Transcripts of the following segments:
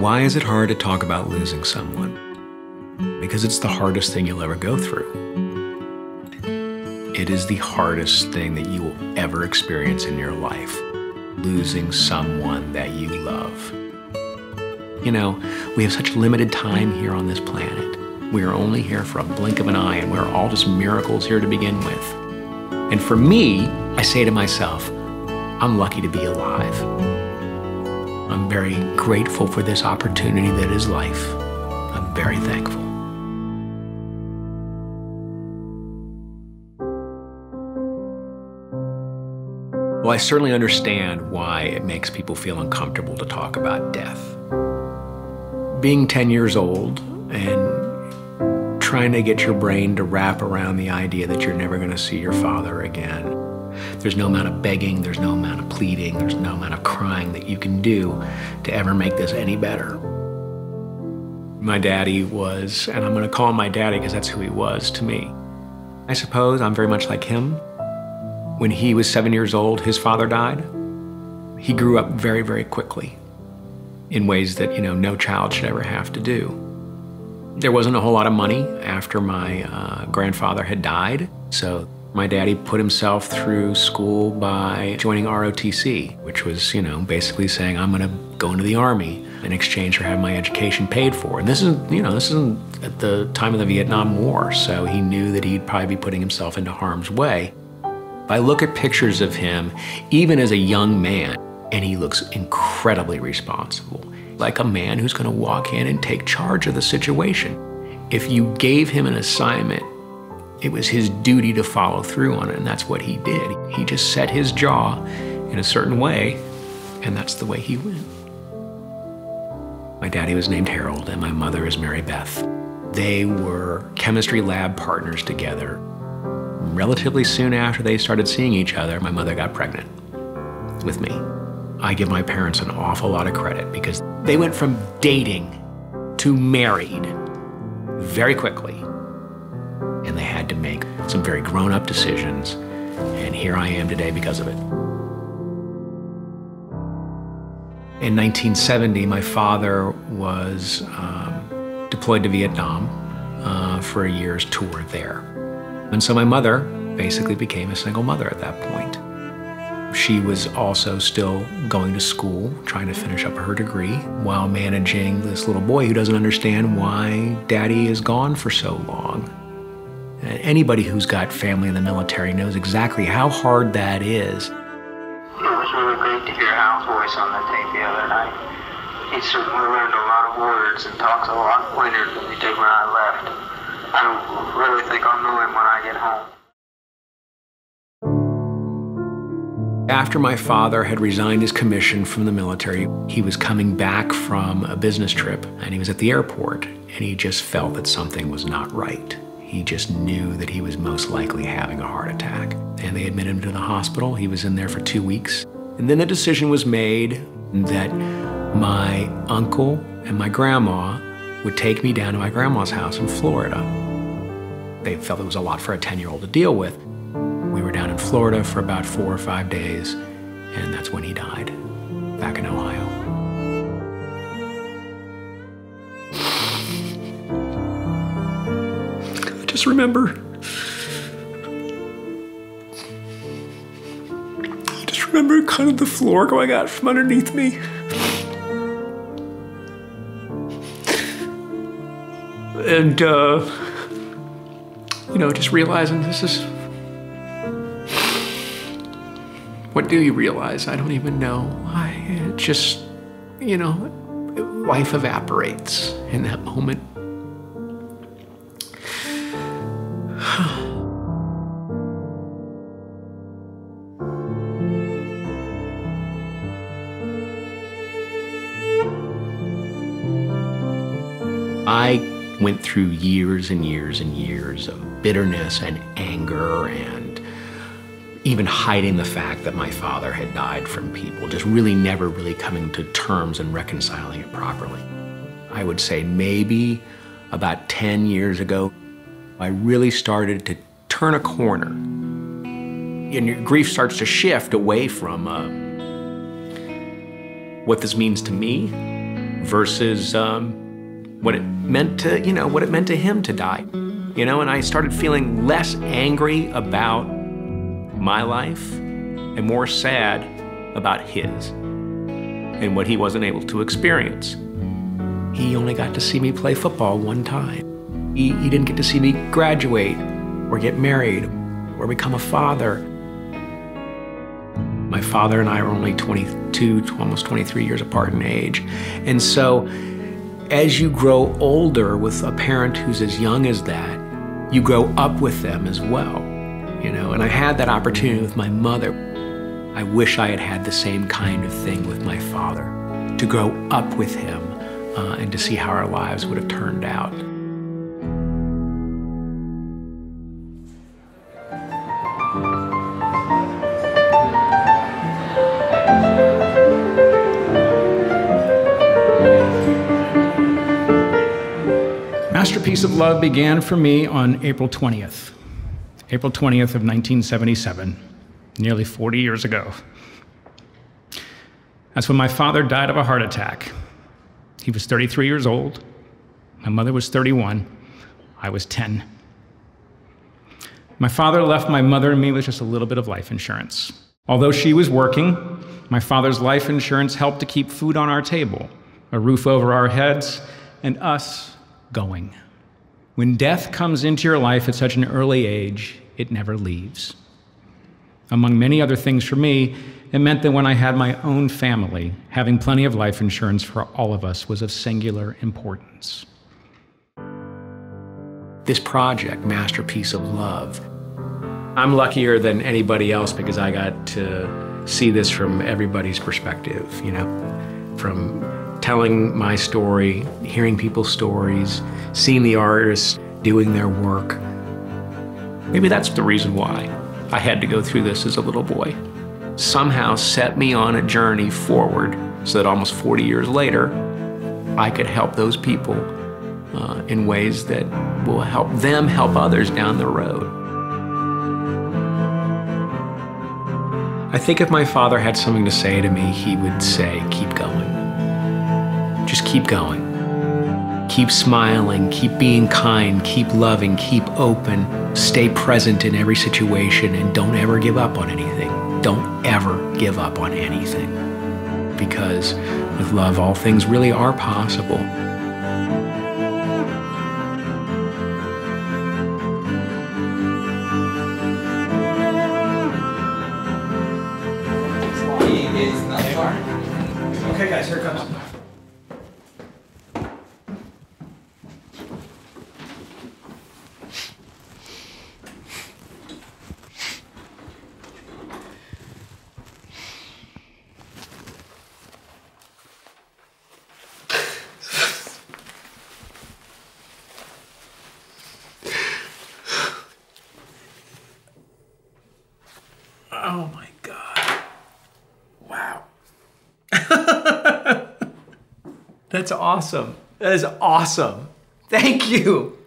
Why is it hard to talk about losing someone? Because it's the hardest thing you'll ever go through. It is the hardest thing that you will ever experience in your life, losing someone that you love. You know, we have such limited time here on this planet. We are only here for a blink of an eye, and we're all just miracles here to begin with. And for me, I say to myself, I'm lucky to be alive. I'm very grateful for this opportunity that is life. I'm very thankful. Well, I certainly understand why it makes people feel uncomfortable to talk about death. Being 10 years old and trying to get your brain to wrap around the idea that you're never going to see your father again. There's no amount of begging, there's no amount of pleading, there's no amount of crying that you can do to ever make this any better. My daddy was, and I'm going to call him my daddy because that's who he was to me. I suppose I'm very much like him. When he was 7 years old, his father died. He grew up very, very quickly in ways that, no child should ever have to do. There wasn't a whole lot of money after my grandfather had died, so my daddy put himself through school by joining ROTC, which was, basically saying, I'm gonna go into the Army in exchange for having my education paid for. And this isn't at the time of the Vietnam War, so he knew that he'd probably be putting himself into harm's way. I look at pictures of him, even as a young man, and he looks incredibly responsible, like a man who's gonna walk in and take charge of the situation. If you gave him an assignment, it was his duty to follow through on it, and that's what he did. He just set his jaw in a certain way, and that's the way he went. My daddy was named Harold, and my mother is Mary Beth. They were chemistry lab partners together. Relatively soon after they started seeing each other, my mother got pregnant with me. I give my parents an awful lot of credit because they went from dating to married very quickly. And they had to make some very grown-up decisions, and here I am today because of it. In 1970, my father was deployed to Vietnam for a year's tour there. And so my mother basically became a single mother at that point. She was also still going to school, trying to finish up her degree, while managing this little boy who doesn't understand why daddy is gone for so long. And anybody who's got family in the military knows exactly how hard that is. It was really great to hear Hal's voice on the tape the other night. He certainly learned a lot of words and talks a lot plainer than he did when I left. I really think I'll know him when I get home. After my father had resigned his commission from the military, he was coming back from a business trip, and he was at the airport, and he just felt that something was not right. He just knew that he was most likely having a heart attack. And they admitted him to the hospital. He was in there for 2 weeks. And then the decision was made that my uncle and my grandma would take me down to my grandma's house in Florida. They felt it was a lot for a 10-year-old to deal with. We were down in Florida for about 4 or 5 days, and that's when he died, back in Ohio. I just remember kind of the floor going out from underneath me. And, just realizing this is... What do you realize? I don't even know. It just, life evaporates in that moment. I went through years and years and years of bitterness and anger and even hiding the fact that my father had died from people, just really never really coming to terms and reconciling it properly. I would say maybe about 10 years ago, I really started to turn a corner. And your grief starts to shift away from what this means to me versus what it meant to, what it meant to him to die. And I started feeling less angry about my life and more sad about his and what he wasn't able to experience. He only got to see me play football one time. He didn't get to see me graduate or get married or become a father. My father and I are only 22, almost 23 years apart in age. And so as you grow older with a parent who's as young as that, you grow up with them as well, and I had that opportunity with my mother. I wish I had had the same kind of thing with my father, to grow up with him and to see how our lives would have turned out. Masterpiece of Love began for me on April 20th of 1977, nearly 40 years ago. That's when my father died of a heart attack. He was 33 years old. My mother was 31. I was 10. My father left my mother and me with just a little bit of life insurance. Although she was working, my father's life insurance helped to keep food on our table, a roof over our heads, and us going. When death comes into your life at such an early age, it never leaves. Among many other things for me, it meant that when I had my own family, having plenty of life insurance for all of us was of singular importance. This project, Masterpiece of Love, I'm luckier than anybody else because I got to see this from everybody's perspective, from telling my story, hearing people's stories, seeing the artists doing their work. Maybe that's the reason why I had to go through this as a little boy. Somehow set me on a journey forward so that almost 40 years later, I could help those people in ways that will help them help others down the road. I think if my father had something to say to me, he would say, keep going. Just keep going. Keep smiling, keep being kind, keep loving, keep open, stay present in every situation, and don't ever give up on anything. Don't ever give up on anything. Because with love, all things really are possible. Okay, guys, here it comes. Oh my God. Wow. That's awesome. That is awesome. Thank you.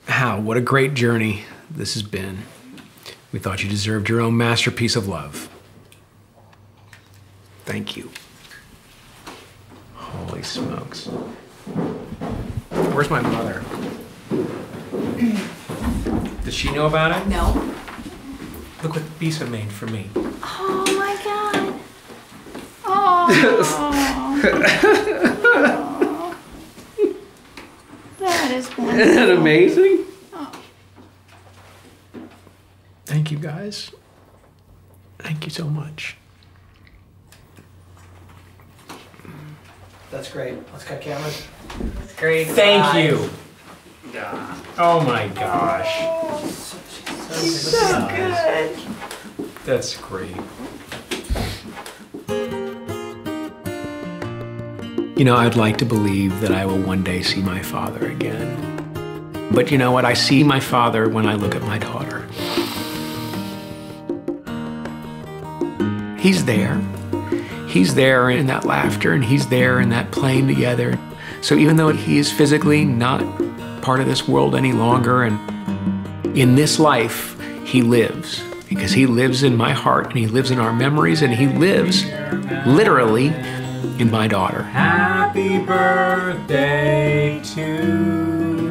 Hal, what a great journey this has been. We thought you deserved your own masterpiece of love. Thank you. Holy smokes. Where's my mother? Does she know about it? No. Look what Bisa made for me. Oh my God. Oh. That is wonderful. Isn't that amazing? Oh. Thank you, guys. Thank you so much. That's great. Let's cut cameras. That's great. Thank you. Oh my gosh. He's so good. That's great. I'd like to believe that I will one day see my father again. But you know what? I see my father when I look at my daughter. He's there. He's there in that laughter, and he's there in that playing together. So even though he is physically not part of this world any longer, and in this life, he lives. Because he lives in my heart, and he lives in our memories, and he lives literally in my daughter. Happy birthday to